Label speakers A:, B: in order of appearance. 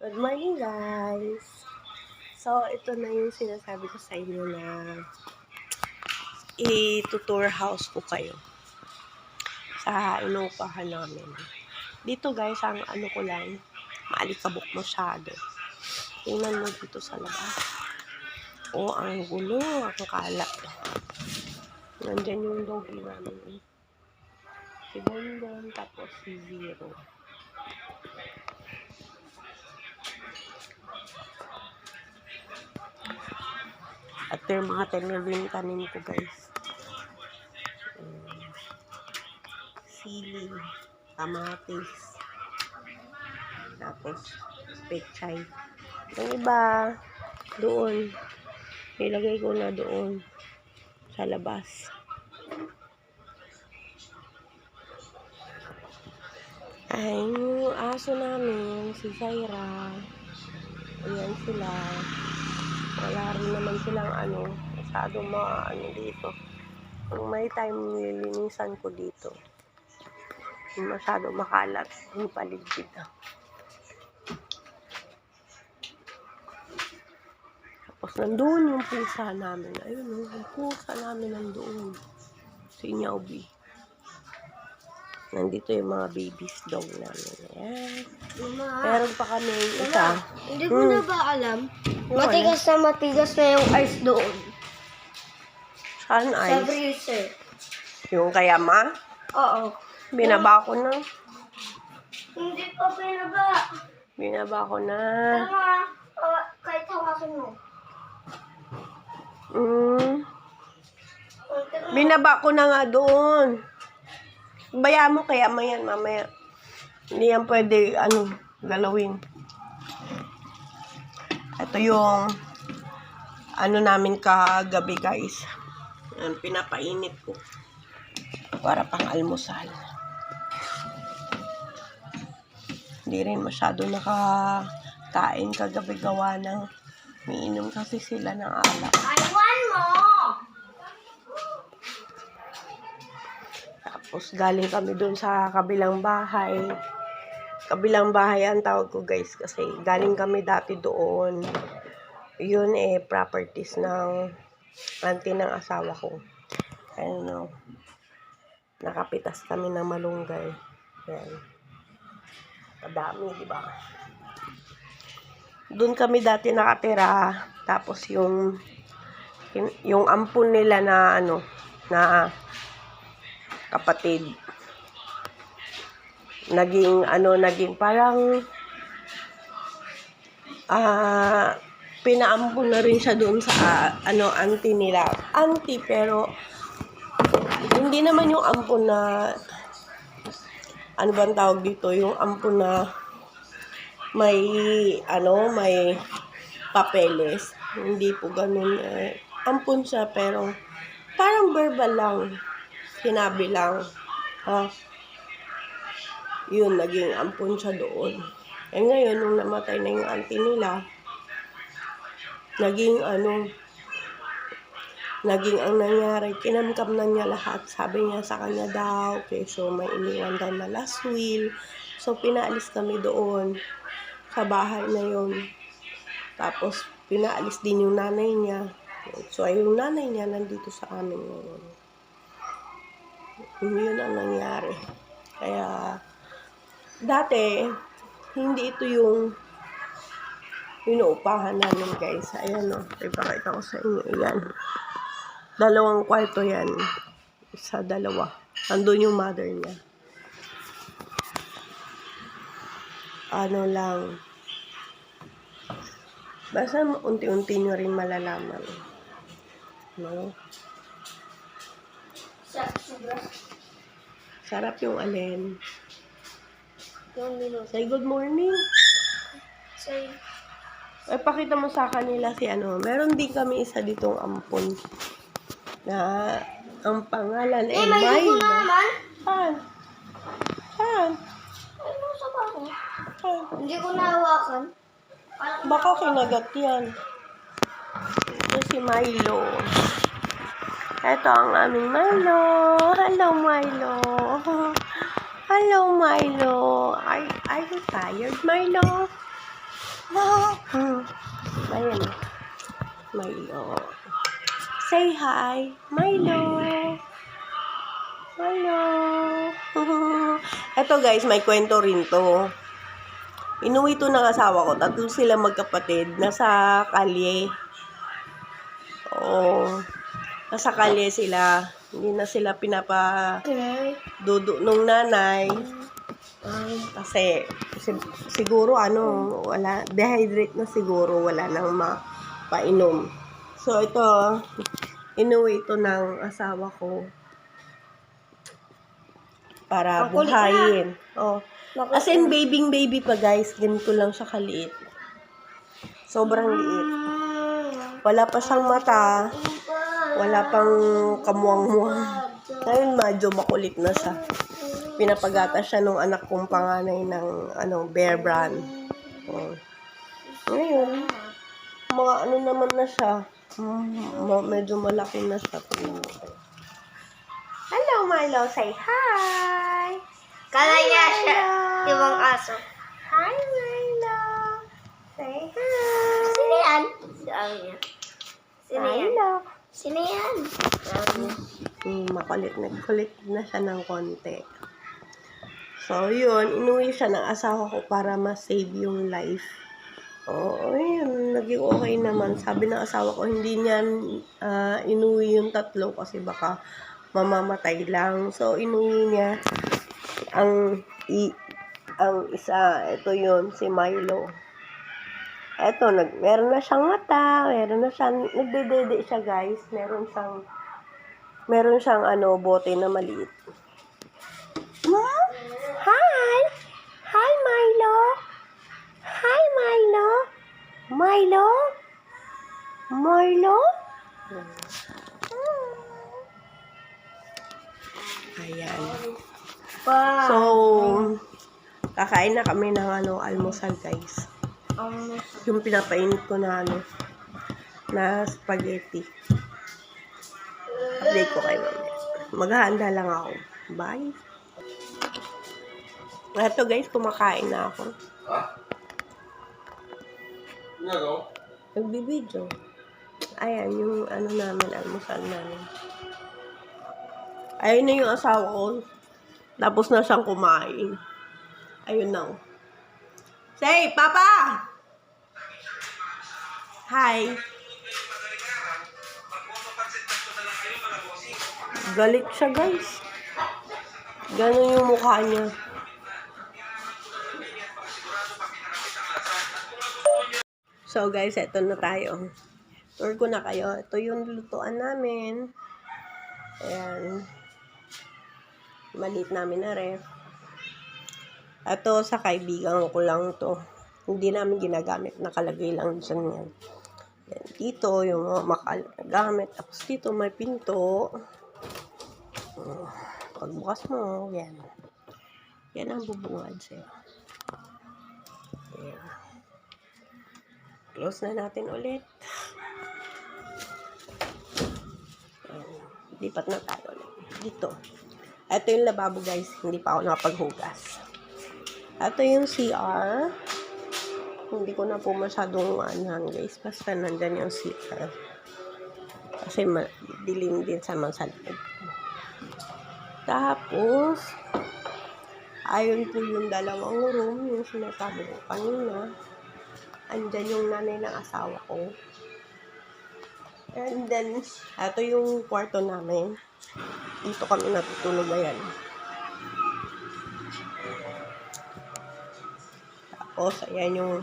A: Good morning, guys. So, ito na yung sinasabi ko sa inyo na i-tour house ko kayo sa inuupahan namin. Dito, guys, ang ano ko lang, maalikabok masyado. Tingnan mo dito sa labas. Oh, ang gulo, ang kalat. Nandyan yung doggy namin. Si Bonbon, tapos si Zero. At yung mga tanim ko, guys. Sili, kamatis, tapos pechay. Yung iba, doon. Nilagay ko na doon sa labas. Ay, yung aso namin, si Zaira. Ayan sila. Wala rin naman silang masyadong dito. Kung may time, nililinisan ko dito. Masyado makalat yung paligid. Tapos nandoon yung pusa namin. Ayun, yung pusa namin nandoon. Si Nyaubi. Nandito yung mga babies dog namin. Ayan. Meron pa kami isa.
B: Hindi ko na ba alam? Matigas na yung ice doon.
A: Saan
B: Sa
A: ice?
B: freezer.
A: Yung kayama?
B: Oo.
A: Binaba ko na.
B: Hindi pa pinaba.
A: Binaba ko na.
B: Tama. Kahit hawakin mo.
A: Binaba ko na nga doon. Bayaan mo kaya yan mamaya. Hindi yan pwede, galawin. Ito yung, namin kagabi, guys. Yan, pinapainit ko. Para pang almusal. Hindi rin masyado nakakain kagabi gawa ng miinom kasi sila ng alak.
B: I want mo!
A: Tapos galing kami doon sa kabilang bahay. Kabilang bahay ang tawag ko, guys, kasi galing kami dati doon. Yun properties ng auntie ng asawa ko. Nakapitas kami ng malunggay. Yan. Madami, di ba? Doon kami dati nakatira. Tapos yung ampun nila na na kapatid. Naging parang pinaampun na rin siya doon sa auntie nila. Auntie, pero hindi naman yung ampun na bang tawag dito? Yung ampun na may papeles. Hindi po ganun. Ampun siya, pero parang verbal lang. Sinabi lang. Yun, naging ampun siya doon. Ngayon, nung namatay na yung auntie nila, naging ang nangyari, kinamkam na niya lahat. Sabi niya sa kanya daw, so may iniwan daw na last will. So, pinaalis kami doon sa bahay na yun. Tapos, pinaalis din yung nanay niya. So, yung nanay niya nandito sa amin ngayon. Yun ang nangyari. Kaya, dati, hindi ito yung inuupahan namin, guys. Ayan, ipakita ko sa inyo. Ayan. 2 kwarto yan. Isa, 2. Andun yung mother niya. Lang. Basta unti-unti nyo rin malalaman. No? Sarap yung alin. Say good morning.
B: Say.
A: Pakita mo sa kanila si meron din kami isa ditong ampon. Na ang pangalan ay
B: may dugo na naman.
A: Saan?
B: Ano sa bahay? Hindi ko nahawakan.
A: Baka kinagat yan. Ito si Milo. Ito ang aming Milo. Hello, Milo. Hello, Milo. Are you tired, Milo? Milo. Say hi, Milo. Hello. Eto guys, may kwento rin to. Inuwi to ng asawa ko. Tatlo sila magkapatid. Nasa kalye. Oo. Nasa kalye sila. Hindi na sila pinapadudo nung nanay. Kasi siguro wala, dehydrate na siguro, wala nang mapainom. So ito, inuwi ito ng asawa ko para
B: Ang kulit
A: buhayin. Oh.
B: Makulit
A: As in, baby pa guys. Ganito lang siya kaliit. Sobrang liit. Wala pa siyang mata. Wala pang kamuang-muang. Ngayon, medyo makulit na siya. Pinapagata siya nung anak kong panganay ng Bear Brand. Oh. Ngayon, mga naman na siya. Medyo malaki na siya. Hello, Milo. Say hi.
B: Kala niya
A: Hi,
B: siya,
A: Milo.
B: ibang aso.
A: Hi, Milo. Say hi.
B: Sino yan? Sabi niya. Sino yan?
A: Milo.
B: Sino yan? Sabi niya.
A: Kulit na siya ng konti. So, yun. Inuwi siya ng asawa ko para ma-save yung life. Oo, yun. Naging okay naman. Sabi ng asawa ko, hindi niya inuwi yung tatlo kasi baka mamamatay lang. So, inuwi niya ang isa. Ito yun, si Milo. Eto, meron na siyang mata. Meron na siyang, nagdedede siya guys. Meron siyang bote na maliit. Hi! Hi, Milo! Hi, Milo! Milo? Milo? Ayan.
B: Pa.
A: So, kakain na kami ng almusal, guys. Yung pinapainit ko na na spaghetti. Update ko kayo mamaya. Maghahanda lang ako. Bye! Eto guys, kumakain na ako. Nagbibideo. Ayan, yung namin, almusal namin. Ayun na yung asawa ko. Tapos na siyang kumain. Ayun na. Say, Papa! Hi. Galit siya, guys. Ganun yung mukha niya. So, guys, eto na tayo. Tour ko na kayo. Ito yung lutuan namin. Ayan. Maliit namin na ref. Ito, sa kaibigan ko lang to. Hindi namin ginagamit. Nakalagay lang dyan yan. Yan, dito, yung mga makagamit. Tapos dito, may pinto. Pagbukas mo, yan. Yan ang bubungad sa'yo. Ayan. Close na natin ulit. Lipat na tayo ulit. Dito. Ito yung lababo, guys. Hindi pa ako nakapaghugas. Ito yung CR. Hindi ko na po masyadong guys. Basta nandyan yung CR. Kasi dilim din sa loob. Tapos, ayun po yung dalawang room. Yung sinasabi ko kanina. Andyan yung nanay ng asawa ko. And then, ito yung kwarto namin. Dito kami natutulog, ayan. Tapos, ayan yung